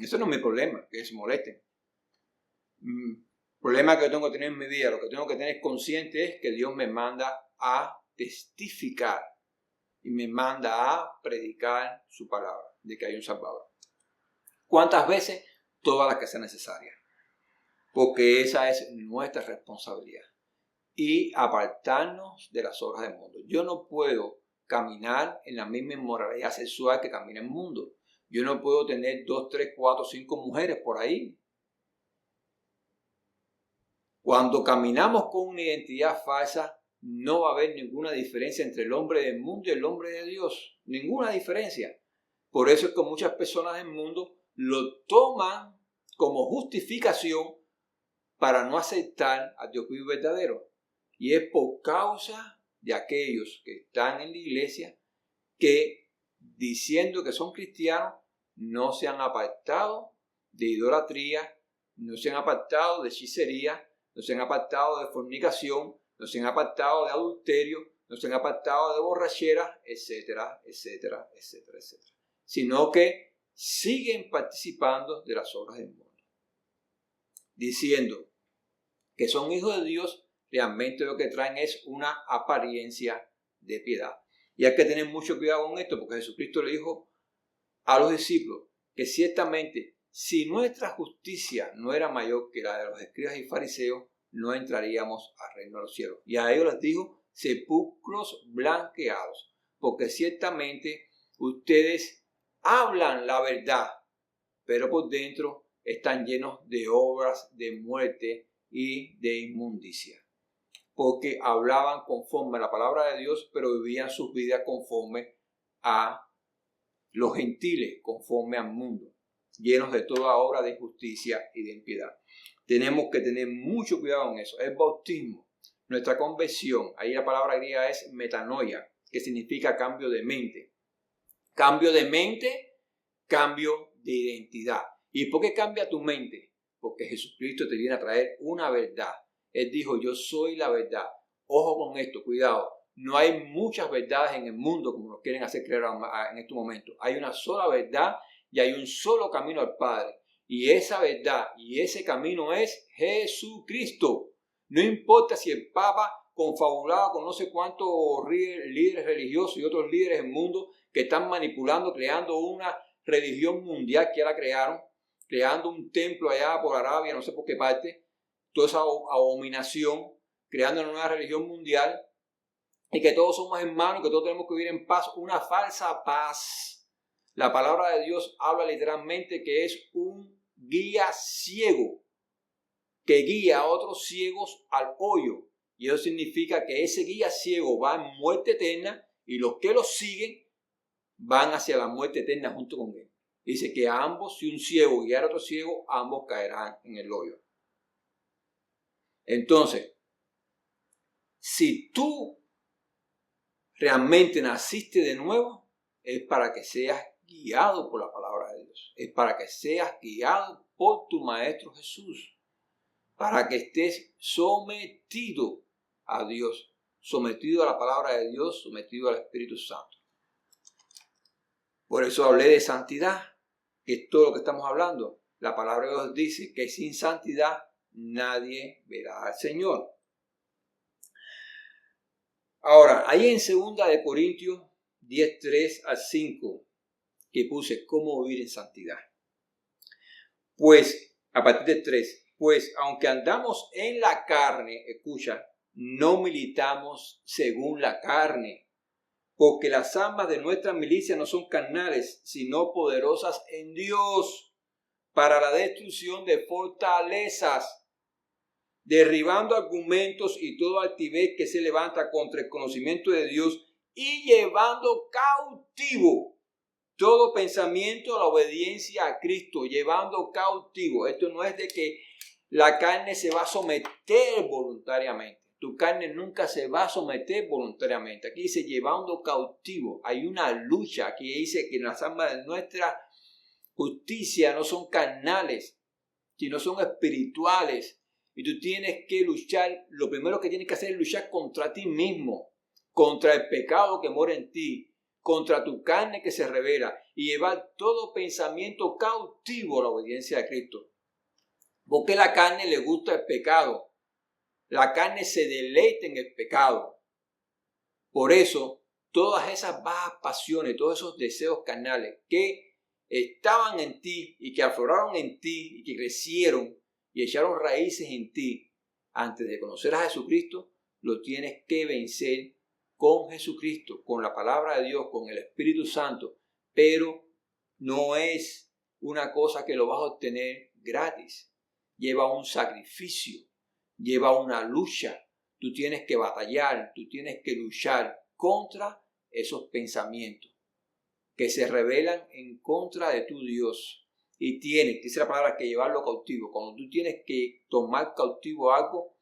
Eso no es mi problema, que se molesten. El problema que tengo que tener en mi vida, lo que tengo que tener consciente es que Dios me manda a testificar y me manda a predicar su palabra, de que hay un Salvador. ¿Cuántas veces? Todas las que sean necesarias, porque esa es nuestra responsabilidad. Y apartarnos de las obras del mundo. Yo no puedo caminar en la misma inmoralidad sexual que camina el mundo. Yo no puedo tener 2, 3, 4, 5 mujeres por ahí. Cuando caminamos con una identidad falsa, no va a haber ninguna diferencia entre el hombre del mundo y el hombre de Dios. Ninguna diferencia. Por eso es que muchas personas del mundo lo toman como justificación para no aceptar a Dios vivo y verdadero. Y es por causa de aquellos que están en la iglesia que, diciendo que son cristianos, no se han apartado de idolatría, no se han apartado de hechicería, no se han apartado de fornicación, no se han apartado de adulterio, no se han apartado de borrachera, etcétera, etcétera, etcétera, etcétera. Sino que siguen participando de las obras del mundo. Diciendo que son hijos de Dios, realmente lo que traen es una apariencia de piedad. Y hay que tener mucho cuidado con esto, porque Jesucristo le dijo a los discípulos que ciertamente si nuestra justicia no era mayor que la de los escribas y fariseos, no entraríamos al reino de los cielos. Y a ellos les dijo, sepulcros blanqueados, porque ciertamente ustedes hablan la verdad, pero por dentro están llenos de obras de muerte y de inmundicia. Porque hablaban conforme a la palabra de Dios, pero vivían sus vidas conforme a los gentiles, conforme al mundo, llenos de toda obra de injusticia y de impiedad. Tenemos que tener mucho cuidado en eso. El bautismo, nuestra conversión, ahí la palabra griega es metanoia, que significa cambio de mente. Cambio de mente, cambio de identidad. ¿Y por qué cambia tu mente? Porque Jesucristo te viene a traer una verdad. Él dijo, yo soy la verdad. Ojo con esto, cuidado. No hay muchas verdades en el mundo como nos quieren hacer creer en este momento. Hay una sola verdad y hay un solo camino al Padre. Y esa verdad y ese camino es Jesucristo. No importa si el Papa confabulado con no sé cuántos líderes religiosos y otros líderes del mundo que están manipulando, creando una religión mundial que ya la crearon, creando un templo allá por Arabia, no sé por qué parte, toda esa abominación, creando una nueva religión mundial, y que todos somos hermanos, que todos tenemos que vivir en paz, una falsa paz. La palabra de Dios habla literalmente que es un guía ciego, que guía a otros ciegos al hoyo, y eso significa que ese guía ciego va en muerte eterna, y los que lo siguen van hacia la muerte eterna junto con él. Dice que a ambos, si un ciego guiara a otro ciego, ambos caerán en el hoyo. Entonces, si tú realmente naciste de nuevo, es para que seas guiado por la palabra de Dios. Es para que seas guiado por tu Maestro Jesús. Para que estés sometido a Dios, sometido a la palabra de Dios, sometido al Espíritu Santo. Por eso hablé de santidad, que es todo lo que estamos hablando. La palabra de Dios dice que sin santidad nadie verá al Señor. Ahora, ahí en 2 Corintios 10, 3 al 5, que puse cómo vivir en santidad. Pues, a partir de 3, pues aunque andamos en la carne, escucha, no militamos según la carne, porque las armas de nuestra milicia no son carnales, sino poderosas en Dios para la destrucción de fortalezas, derribando argumentos y toda altivez que se levanta contra el conocimiento de Dios y llevando cautivo todo pensamiento a la obediencia a Cristo, llevando cautivo. Esto no es de que la carne se va a someter voluntariamente. Tu carne nunca se va a someter voluntariamente. Aquí dice llevando cautivo. Hay una lucha. Aquí dice que las armas de nuestra justicia no son carnales, sino son espirituales. Y tú tienes que luchar. Lo primero que tienes que hacer es luchar contra ti mismo, contra el pecado que mora en ti, contra tu carne que se revela y llevar todo pensamiento cautivo a la obediencia a Cristo. Porque la carne le gusta el pecado. La carne se deleita en el pecado. Por eso, todas esas bajas pasiones, todos esos deseos carnales que estaban en ti y que afloraron en ti y que crecieron y echaron raíces en ti antes de conocer a Jesucristo, lo tienes que vencer con Jesucristo, con la palabra de Dios, con el Espíritu Santo. Pero no es una cosa que lo vas a obtener gratis. Lleva un sacrificio. Lleva una lucha, tú tienes que batallar, tú tienes que luchar contra esos pensamientos que se rebelan en contra de tu Dios. Y tienes, dice la palabra, que llevarlo cautivo. Cuando tú tienes que tomar cautivo algo,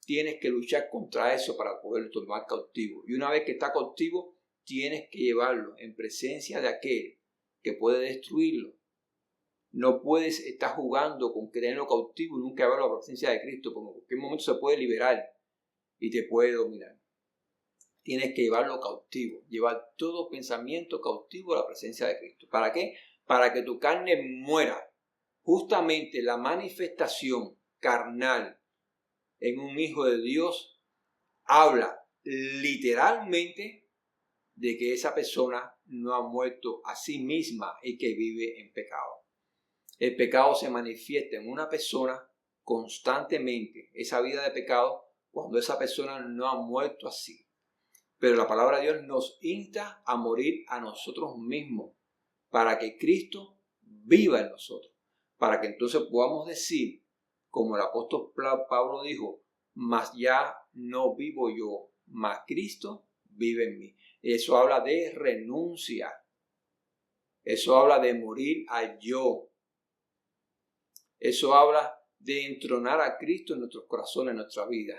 tienes que luchar contra eso para poder tomar cautivo. Y una vez que está cautivo, tienes que llevarlo en presencia de aquel que puede destruirlo. No puedes estar jugando con tenerlo cautivo y nunca llevarlo a la presencia de Cristo, porque en cualquier momento se puede liberar y te puede dominar. Tienes que llevarlo cautivo, llevar todo pensamiento cautivo a la presencia de Cristo. ¿Para qué? Para que tu carne muera. Justamente la manifestación carnal en un hijo de Dios habla literalmente de que esa persona no ha muerto a sí misma y que vive en pecado. El pecado se manifiesta en una persona constantemente, esa vida de pecado, cuando esa persona no ha muerto así. Pero la palabra de Dios nos insta a morir a nosotros mismos para que Cristo viva en nosotros. Para que entonces podamos decir, como el apóstol Pablo dijo, mas ya no vivo yo, mas Cristo vive en mí. Eso habla de renuncia. Eso habla de morir al yo. Eso habla de entronar a Cristo en nuestros corazones, en nuestra vida.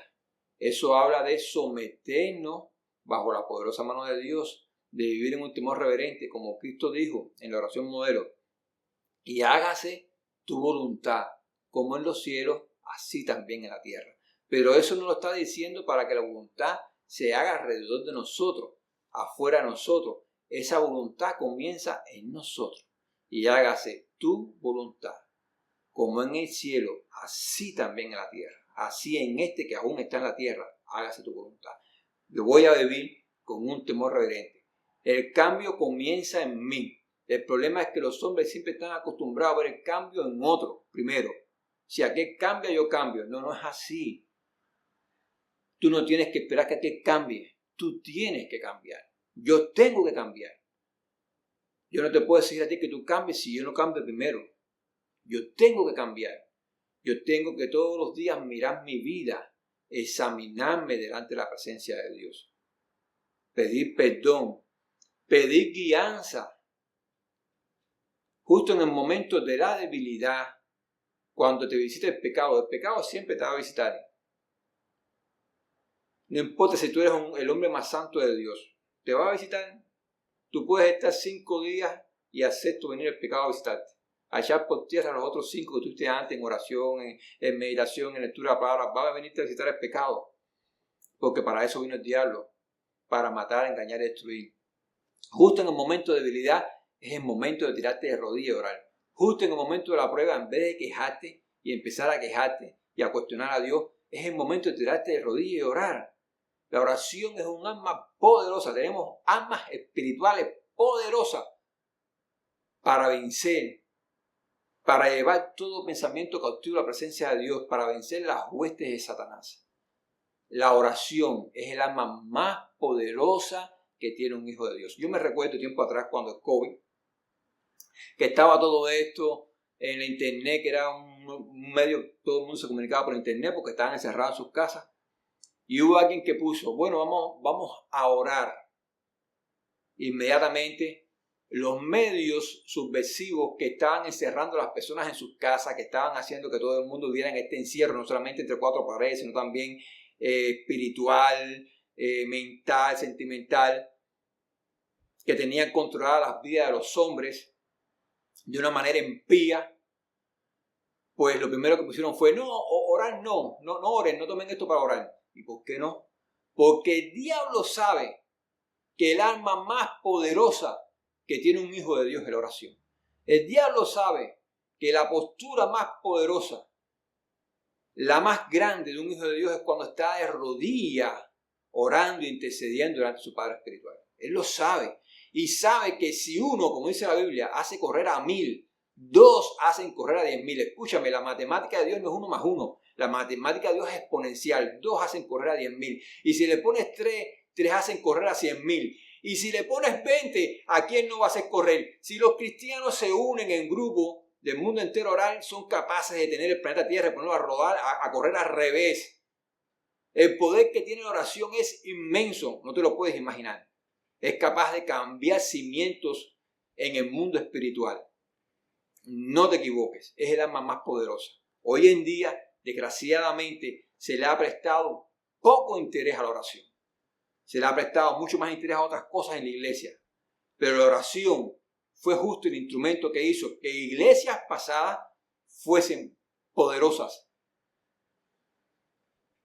Eso habla de someternos bajo la poderosa mano de Dios, de vivir en un temor reverente, como Cristo dijo en la oración modelo. Y hágase tu voluntad, como en los cielos, así también en la tierra. Pero eso no lo está diciendo para que la voluntad se haga alrededor de nosotros, afuera de nosotros. Esa voluntad comienza en nosotros. Y hágase tu voluntad, como en el cielo, así también en la tierra. Así en este que aún está en la tierra, hágase tu voluntad. Yo voy a vivir con un temor reverente. El cambio comienza en mí. El problema es que los hombres siempre están acostumbrados a ver el cambio en otro primero. Si aquel cambia, yo cambio. No, no es así. Tú no tienes que esperar que aquel cambie. Tú tienes que cambiar. Yo tengo que cambiar. Yo no te puedo decir a ti que tú cambies si yo no cambio primero. Yo tengo que cambiar. Yo tengo que todos los días mirar mi vida, examinarme delante de la presencia de Dios. Pedir perdón, pedir guianza. Justo en el momento de la debilidad, cuando te visita el pecado siempre te va a visitar. No importa si tú eres el hombre más santo de Dios, te va a visitar. Tú puedes estar 5 días y acepto venir el pecado a visitarte. A echar por tierra los otros 5 que tú estés antes en oración, en meditación, en lectura de palabras. Va a venirte a visitar el pecado. Porque para eso vino el diablo. Para matar, engañar y destruir. Justo en el momento de debilidad es el momento de tirarte de rodillas y orar. Justo en el momento de la prueba, en vez de quejarte y empezar a quejarte y a cuestionar a Dios, es el momento de tirarte de rodillas y orar. La oración es un arma poderosa. Tenemos armas espirituales poderosas para vencer, para llevar todo pensamiento cautivo a la presencia de Dios, para vencer las huestes de Satanás. La oración es el arma más poderosa que tiene un hijo de Dios. Yo me recuerdo tiempo atrás cuando el COVID, que estaba todo esto en la internet, que era un medio, todo el mundo se comunicaba por internet porque estaban encerrados en sus casas. Y hubo alguien que puso, bueno, vamos a orar. Inmediatamente los medios subversivos que estaban encerrando a las personas en sus casas, que estaban haciendo que todo el mundo viviera en este encierro, no solamente entre 4 paredes, sino también espiritual, mental, sentimental, que tenían controladas las vidas de los hombres de una manera impía, pues lo primero que pusieron fue, no, orar no oren, no tomen esto para orar. ¿Y por qué no? Porque el diablo sabe que el arma más poderosa que tiene un hijo de Dios es la oración. El diablo sabe que la postura más poderosa, la más grande de un hijo de Dios es cuando está de rodillas orando e intercediendo delante de su Padre espiritual. Él lo sabe. Y sabe que si uno, como dice la Biblia, hace correr a 1000, 2 hacen correr a 10.000. Escúchame, la matemática de Dios no es 1 más 1. La matemática de Dios es exponencial. 2 hacen correr a 10.000. Y si le pones 3 hacen correr a 100.000. Y si le pones 20, ¿a quién no va a hacer correr? Si los cristianos se unen en grupo del mundo entero a orar, son capaces de tener el planeta Tierra y ponerlo a rodar, a correr al revés. El poder que tiene la oración es inmenso, no te lo puedes imaginar. Es capaz de cambiar cimientos en el mundo espiritual. No te equivoques, es el arma más poderosa. Hoy en día, desgraciadamente, se le ha prestado poco interés a la oración. Se le ha prestado mucho más interés a otras cosas en la iglesia. Pero la oración fue justo el instrumento que hizo que iglesias pasadas fuesen poderosas.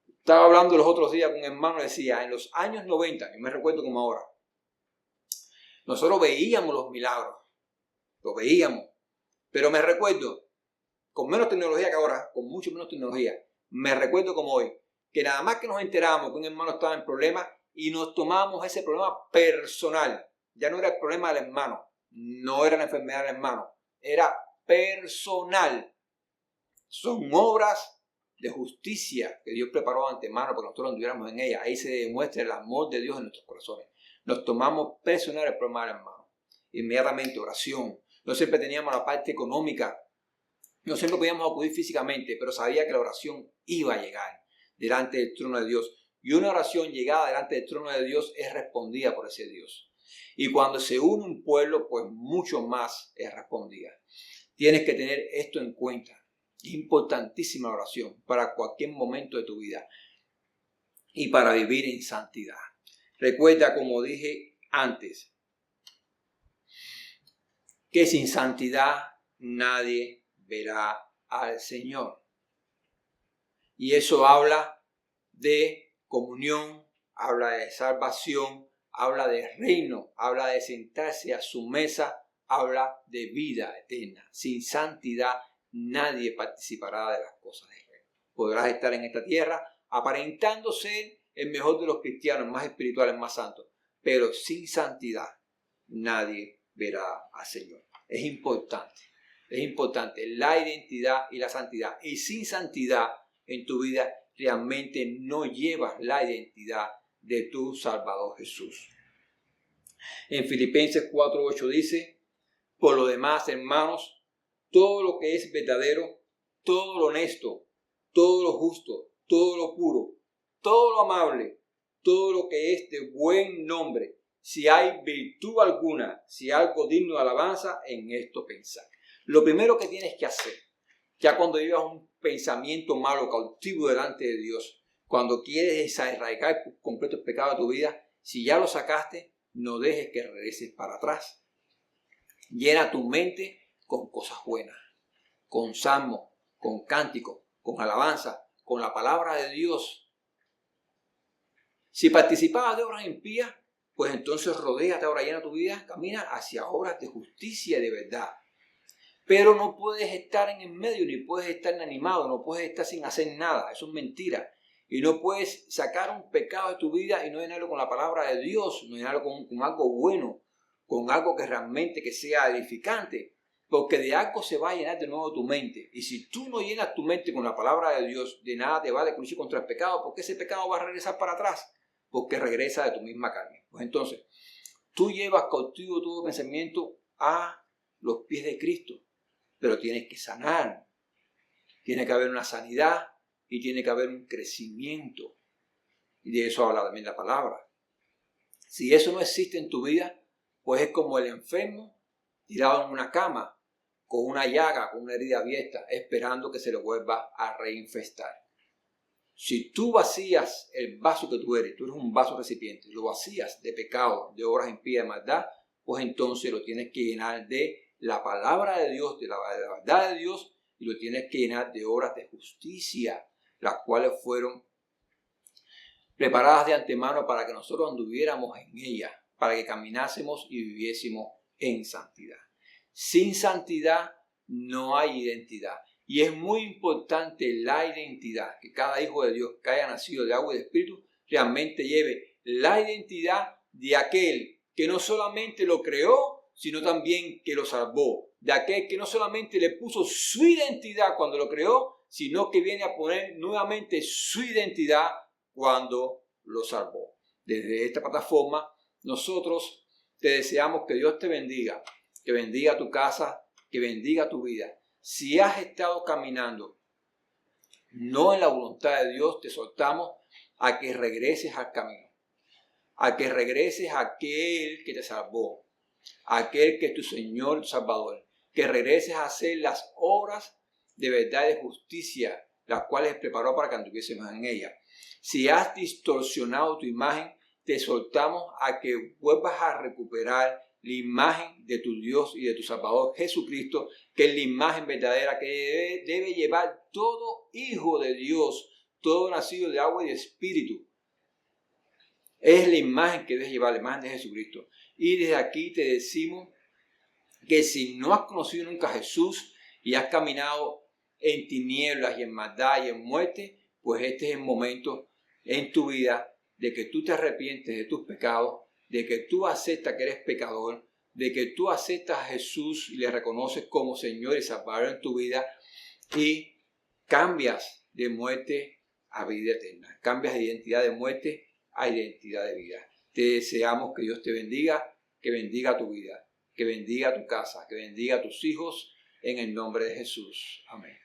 Estaba hablando los otros días con un hermano y decía, en los años 90, yo me recuerdo como ahora, nosotros veíamos los milagros, lo veíamos, pero me recuerdo, con menos tecnología que ahora, con mucho menos tecnología, me recuerdo como hoy, que nada más que nos enterábamos que un hermano estaba en problemas y nos tomábamos ese problema personal. Ya no era el problema del hermano, no era la enfermedad del hermano, era personal. Son obras de justicia que Dios preparó de antemano para que nosotros anduviéramos en ella. Ahí se demuestra el amor de Dios en nuestros corazones. Nos tomamos personal el problema del hermano. Inmediatamente oración. No siempre teníamos la parte económica. No siempre podíamos acudir físicamente, pero sabía que la oración iba a llegar delante del trono de Dios. Y una oración llegada delante del trono de Dios es respondida por ese Dios. Y cuando se une un pueblo, pues mucho más es respondida. Tienes que tener esto en cuenta. Importantísima oración para cualquier momento de tu vida y para vivir en santidad. Recuerda, como dije antes, que sin santidad nadie verá al Señor. Y eso habla de comunión, habla de salvación, habla de reino, habla de sentarse a su mesa, habla de vida eterna. Sin santidad nadie participará de las cosas del reino. Podrás estar en esta tierra aparentando ser el mejor de los cristianos, más espirituales, más santos, pero sin santidad nadie verá al Señor. Es importante la identidad y la santidad. Y sin santidad en tu vida realmente no llevas la identidad de tu Salvador Jesús. En Filipenses 4:8 dice, por lo demás, hermanos, todo lo que es verdadero, todo lo honesto, todo lo justo, todo lo puro, todo lo amable, todo lo que es de buen nombre, si hay virtud alguna, si algo digno de alabanza, en esto pensar. Lo primero que tienes que hacer, ya cuando llevas un pensamiento malo, cautivo delante de Dios, cuando quieres erradicar por completo el pecado de tu vida, si ya lo sacaste, no dejes que regreses para atrás. Llena tu mente con cosas buenas, con salmos, con cánticos, con alabanza, con la palabra de Dios. Si participabas de obras impías, pues entonces rodéate ahora, llena tu vida, camina hacia obras de justicia y de verdad. Pero no puedes estar en el medio, ni puedes estar inanimado, no puedes estar sin hacer nada, eso es mentira. Y no puedes sacar un pecado de tu vida y no llenarlo con la palabra de Dios, no llenarlo con algo bueno, con algo que realmente que sea edificante. Porque de algo se va a llenar de nuevo tu mente. Y si tú no llenas tu mente con la palabra de Dios, de nada te vale luchar contra el pecado, porque ese pecado va a regresar para atrás, porque regresa de tu misma carne. Pues entonces, tú llevas cautivo todo pensamiento a los pies de Cristo, pero tienes que sanar. Tiene que haber una sanidad y tiene que haber un crecimiento. Y de eso habla también la palabra. Si eso no existe en tu vida, pues es como el enfermo tirado en una cama, con una llaga, con una herida abierta, esperando que se le vuelva a reinfestar. Si tú vacías el vaso que tú eres un vaso recipiente, lo vacías de pecado, de obras impías, de maldad, pues entonces lo tienes que llenar de la palabra de Dios, de la verdad de Dios, y lo tienes que llenar de obras de justicia, las cuales fueron preparadas de antemano para que nosotros anduviéramos en ellas, para que caminásemos y viviésemos en santidad. Sin santidad no hay identidad. Y es muy importante la identidad, que cada hijo de Dios que haya nacido de agua y de espíritu realmente lleve la identidad de aquel que no solamente lo creó, sino también que lo salvó. De aquel que no solamente le puso su identidad cuando lo creó, sino que viene a poner nuevamente su identidad cuando lo salvó. Desde esta plataforma, nosotros te deseamos que Dios te bendiga, que bendiga tu casa, que bendiga tu vida. Si has estado caminando no en la voluntad de Dios, te soltamos a que regreses al camino, a que regreses a aquel que te salvó, a aquel que es tu Señor, tu Salvador, que regreses a hacer las obras de verdad y de justicia las cuales preparó para que anduviésemos en ella. Si has distorsionado tu imagen, te exhortamos a que vuelvas a recuperar la imagen de tu Dios y de tu Salvador Jesucristo, que es la imagen verdadera que debe llevar todo hijo de Dios, todo nacido de agua y de espíritu. Es la imagen que debes llevar, la imagen de Jesucristo. Y desde aquí te decimos que si no has conocido nunca a Jesús y has caminado en tinieblas y en maldad y en muerte, pues este es el momento en tu vida de que tú te arrepientes de tus pecados, de que tú aceptas que eres pecador, de que tú aceptas a Jesús y le reconoces como Señor y Salvador en tu vida y cambias de muerte a vida eterna, cambias de identidad de muerte a identidad de vida. Te deseamos que Dios te bendiga, que bendiga tu vida, que bendiga tu casa, que bendiga a tus hijos en el nombre de Jesús. Amén.